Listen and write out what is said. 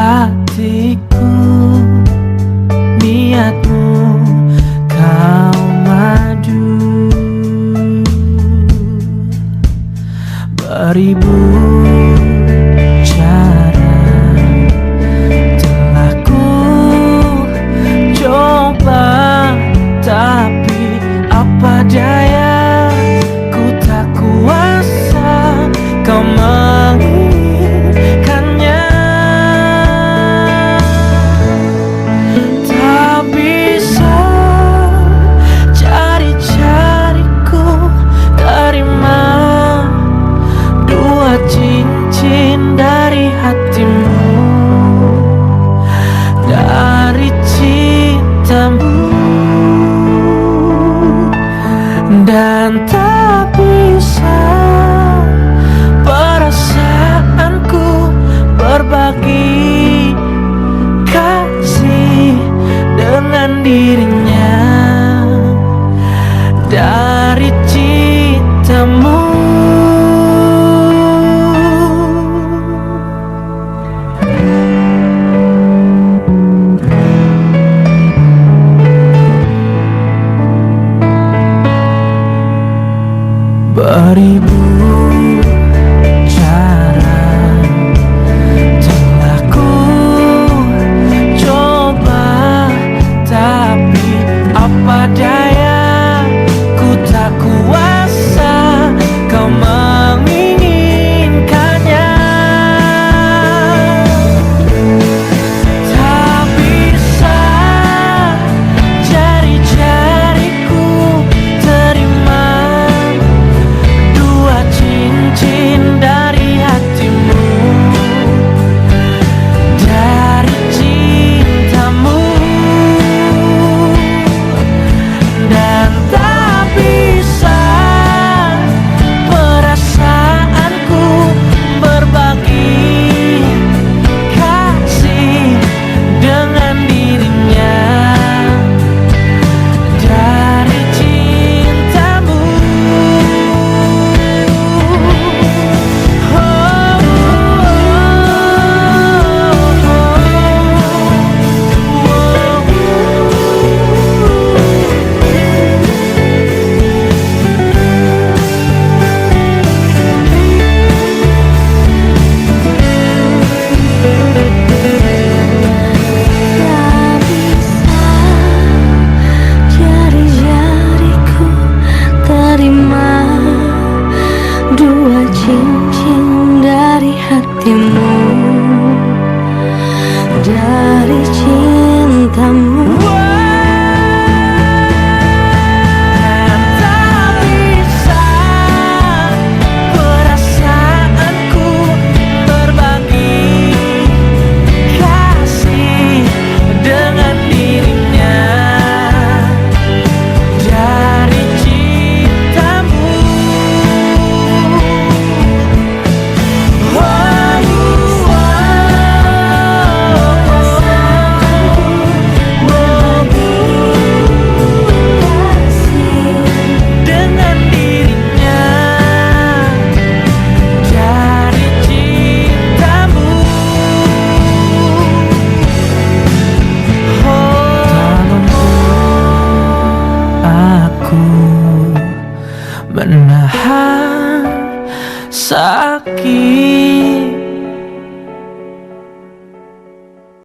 hatiku, niatmu kau madu. Beribu cara telah ku coba, tapi apa daya, ku tak kuasa kau menginginkannya. Tak bisa cari-cariku terima dua cincin dari hatimu, dari cintamu. Dan tak bisa perasaanku berbagi kasih dengan dirinya, dari cintamu. Beribu cara telah ku coba, tapi apa daya, ku tak kuasa kau menginginkannya. Tak bisa jari-jariku terima dua cincin dari hatimu, dari cintamu. Dan tak bisa perasaanku berbagi kasih dengan dirinya, dari cintamu. Jari-jariku terima dua cincin dari hatimu, dari cintamu. Dan tak bisa perasaanku berbagi kasih dengan dirinya, dari cintamu. Dengan dirinya, dari cintamu. Tak mampu aku menahan sakit